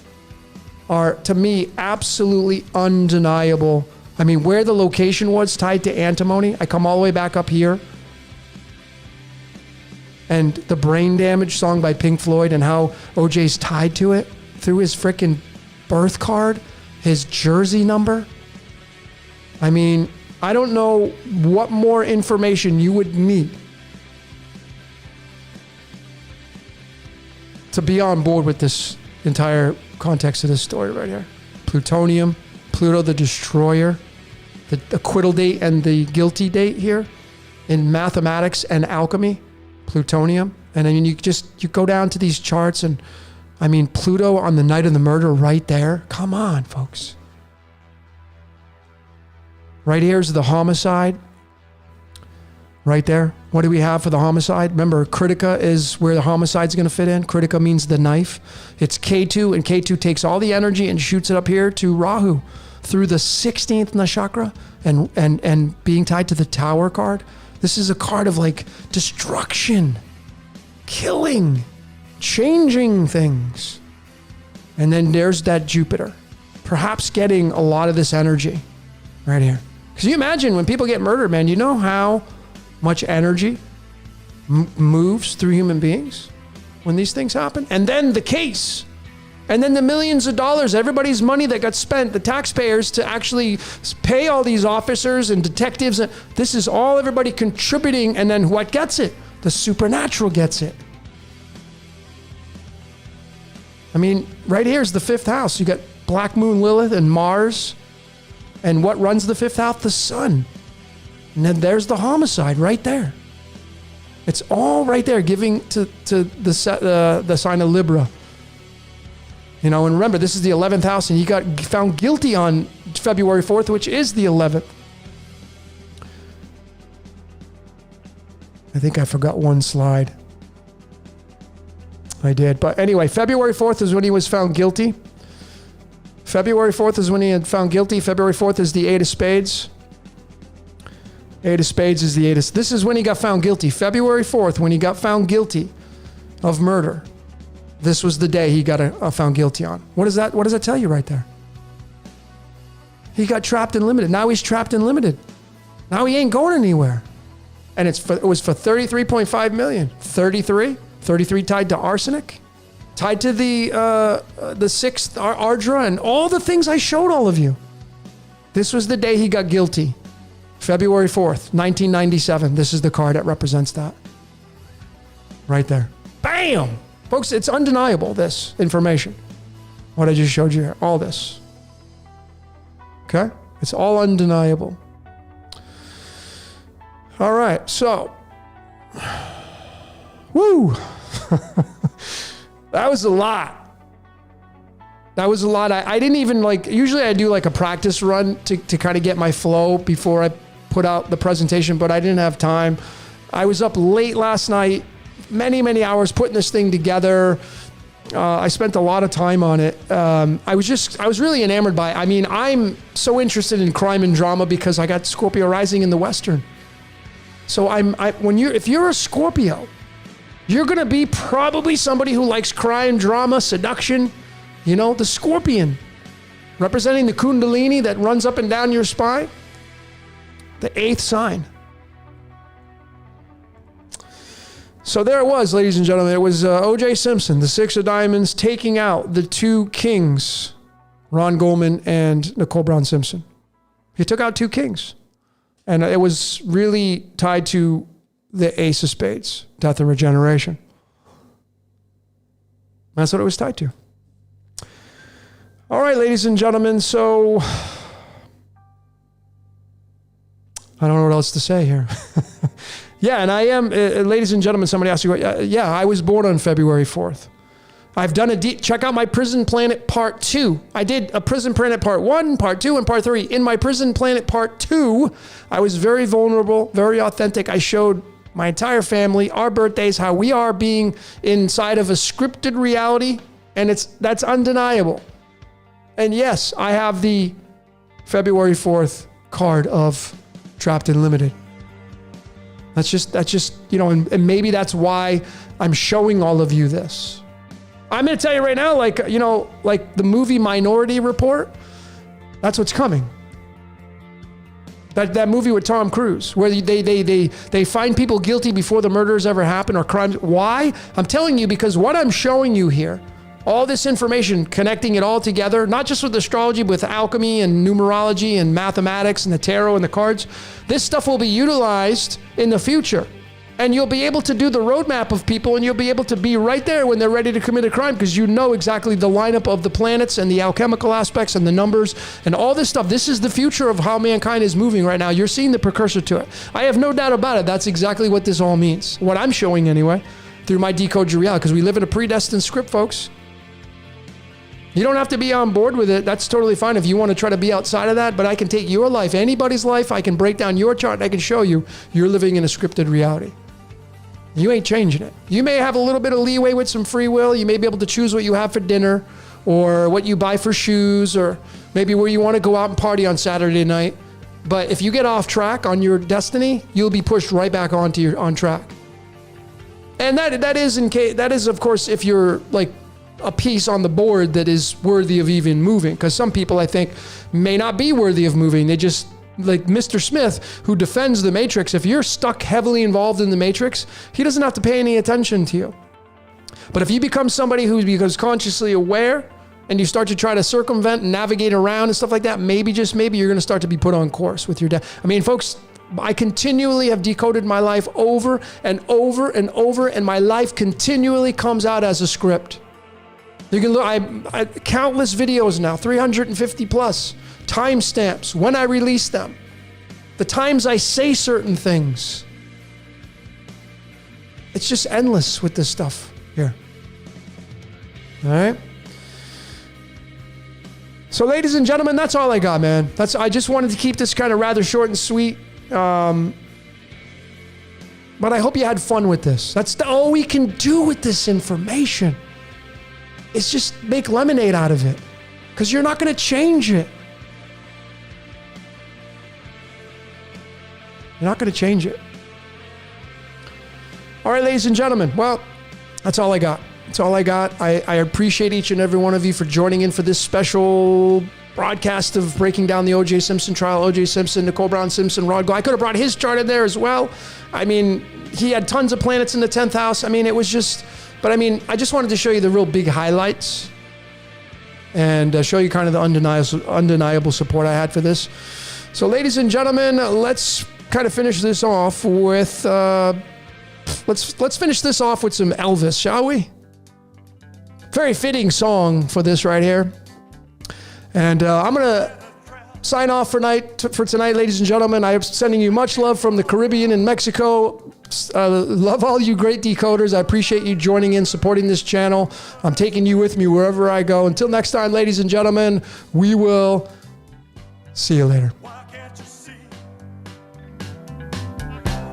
are, to me, absolutely undeniable. I mean, where the location was tied to antimony, I come all the way back up here. And the Brain Damage song by Pink Floyd and how OJ's tied to it through his freaking birth card, his jersey number. I mean, I don't know what more information you would need to be on board with this entire context of this story right here. Plutonium, Pluto the Destroyer, the acquittal date and the guilty date here in mathematics and alchemy, plutonium. And I mean, you go down to these charts and I mean, Pluto on the night of the murder right there. Come on, folks. Right here is the homicide. Right there. What do we have for the homicide? Remember, Kritika is where the homicide's going to fit in. Kritika means the knife. It's K2, and K2 takes all the energy and shoots it up here to Rahu through the 16th nakshatra and being tied to the Tower card. This is a card of like destruction, killing, changing things. And then there's that Jupiter, perhaps getting a lot of this energy right here. Because you imagine when people get murdered, man, you know how much energy moves through human beings when these things happen? And then the case. And then the millions of dollars, everybody's money that got spent, the taxpayers to actually pay all these officers and detectives. This is all everybody contributing. And then what gets it? The supernatural gets it. I mean, right here is the 5th house. You got Black Moon Lilith and Mars. And what runs the 5th house? The sun. And then there's the homicide right there. It's all right there, giving to the sign of Libra. You know, and remember, this is the 11th house, and he got found guilty on February 4th, which is the 11th. I think I forgot one slide. I did. But anyway, February 4th is when he was found guilty. February 4th is when he had found guilty. February 4th is the 8 of spades. 8 of spades is the 8 of... This is when he got found guilty. February 4th, when he got found guilty of murder. This was the day he got found guilty on. What does that tell you right there? He got trapped and limited. Now he's trapped and limited. Now he ain't going anywhere. And it was for 33.5 million. 33? 33 tied to arsenic, tied to the sixth Ardra, and all the things I showed all of you. This was the day he got guilty. February 4th, 1997. This is the card that represents that. Right there. Bam! Folks, it's undeniable, this information. What I just showed you here. All this. Okay? It's all undeniable. All right, so. Woo! That was a lot. That was a lot. I didn't even usually I do like a practice run to kind of get my flow before I put out the presentation, but I didn't have time. I was up late last night, many hours putting this thing together. I spent a lot of time on it. I was really enamored by it. I mean, I'm so interested in crime and drama because I got Scorpio rising in the Western. So if you're a Scorpio, you're going to be probably somebody who likes crime, drama, seduction. You know, the Scorpion, representing the Kundalini that runs up and down your spine. The 8th sign. So there it was, ladies and gentlemen. It was O.J. Simpson, the 6 of diamonds, taking out the 2 kings, Ron Goldman and Nicole Brown Simpson. He took out 2 kings. And it was really tied to the Ace of Spades, death and regeneration. That's what it was tied to. All right, ladies and gentlemen, so I don't know what else to say here. Yeah, and I am, ladies and gentlemen, somebody asked you, yeah, I was born on February 4th. I've done check out my Prison Planet Part 2. I did a Prison Planet Part 1, Part 2, and Part 3. In my Prison Planet Part 2, I was very vulnerable, very authentic. I showed my entire family, our birthdays, how we are being inside of a scripted reality, and that's undeniable. And yes, I have the February 4th card of Trapped and Limited. That's just, you know, and maybe that's why I'm showing all of you this. I'm going to tell you right now, like the movie Minority Report, that's what's coming. That movie with Tom Cruise, where they find people guilty before the murders ever happen or crimes. Why? I'm telling you because what I'm showing you here, all this information, connecting it all together, not just with astrology, but with alchemy and numerology and mathematics and the tarot and the cards, this stuff will be utilized in the future. And you'll be able to do the roadmap of people, and you'll be able to be right there when they're ready to commit a crime because you know exactly the lineup of the planets and the alchemical aspects and the numbers and all this stuff. This is the future of how mankind is moving right now. You're seeing the precursor to it. I have no doubt about it. That's exactly what this all means. What I'm showing anyway, through my Decode Your Reality, because we live in a predestined script, folks. You don't have to be on board with it. That's totally fine if you want to try to be outside of that, but I can take your life, anybody's life, I can break down your chart, and I can show you you're living in a scripted reality. You ain't changing it. You may have a little bit of leeway with some free will. You may be able to choose what you have for dinner or what you buy for shoes or maybe where you want to go out and party on Saturday night. But if you get off track on your destiny, you'll be pushed right back onto your on track. And that is of course if you're like a piece on the board that is worthy of even moving, because some people I think may not be worthy of moving. They just, like Mr. Smith, who defends the Matrix, if you're stuck heavily involved in the Matrix, he doesn't have to pay any attention to you. But if you become somebody who becomes consciously aware and you start to try to circumvent and navigate around and stuff like that, maybe, just maybe, you're going to start to be put on course with your death. I mean, folks, I continually have decoded my life over and over and over, and my life continually comes out as a script. You can look, I countless videos now, 350 plus, timestamps, when I release them, the times I say certain things. It's just endless with this stuff here. All right. So ladies and gentlemen, that's all I got, man. I just wanted to keep this kind of rather short and sweet. But I hope you had fun with this. That's all we can do with this information. Is just make lemonade out of it, because you're not going to change it. You're not going to change it. All right, ladies and gentlemen. Well, that's all I got. That's all I got. I appreciate each and every one of you for joining in for this special broadcast of breaking down the O.J. Simpson trial. O.J. Simpson, Nicole Brown Simpson, Rod Gold. I could have brought his chart in there as well. I mean, he had tons of planets in the 10th house. I mean, it was just But I mean, I just wanted to show you the real big highlights and show you kind of the undeniable support I had for this. So, ladies and gentlemen, let's kind of finish this off with let's finish this off with some Elvis, shall we? Very fitting song for this right here. And I'm gonna sign off for tonight, ladies and gentlemen. I'm sending you much love from the Caribbean and Mexico. Love all you great decoders. I appreciate you joining in, supporting this channel. I'm taking you with me wherever I go. Until next time, ladies and gentlemen, we will see you later. Why can't you see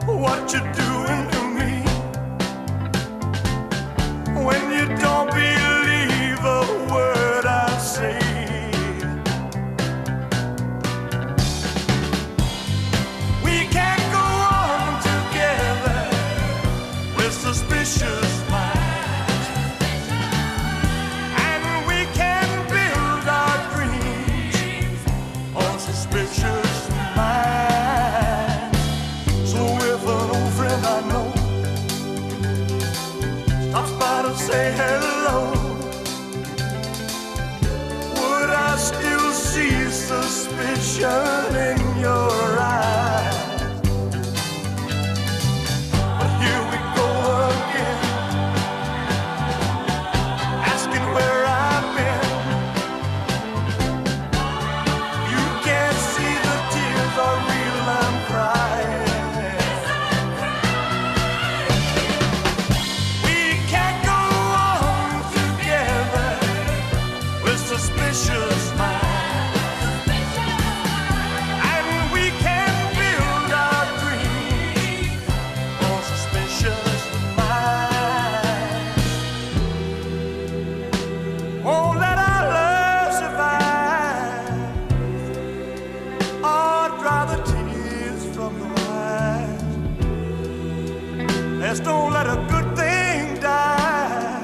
what you're doing to me when you don't believe a word I say? We can't go on together with suspicious minds, and we can build our dreams on suspicious minds. So if an old friend I know stops by to say hello, would I still see suspicion in your eyes? But here we go again, asking where I've been. You can't see the tears are real, I'm crying. We can't go on together with suspicious minds, and we can build our dreams on suspicious minds. Won't let our love survive or dry the tears from your eyes. Let's don't let a good thing die.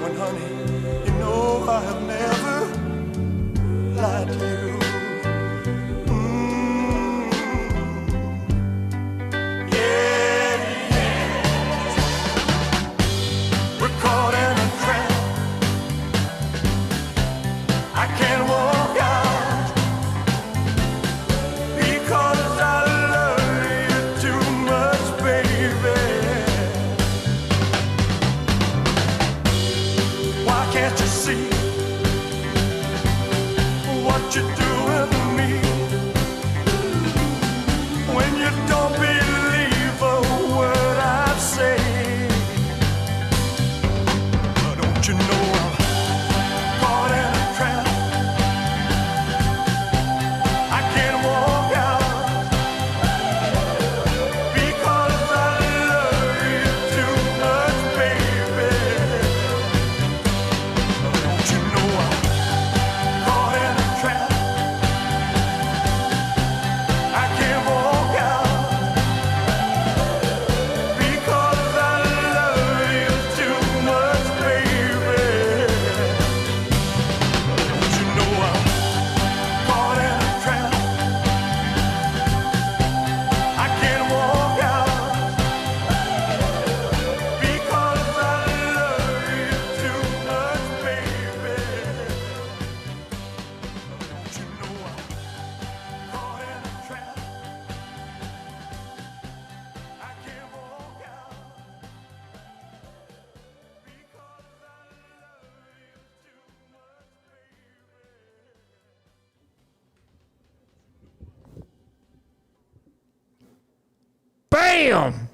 When, honey, you know I have never lied to you. Yeah, yeah. We're caught in a trap. I can't walk out because I love you too much, baby. Why can't you see what you're doing to me when you don't believe a word I say? Don't you know I'm caught in a trap? I can't walk out because I love you too much, baby. Don't you know I'm caught in a trap? I can't walk out because I love you too much, baby. Don't you know I'm caught in a trap? I can't walk out because I love you too much, baby. Don't you know I'm caught in a trap? I can't walk out because I love you too much, baby. Bam!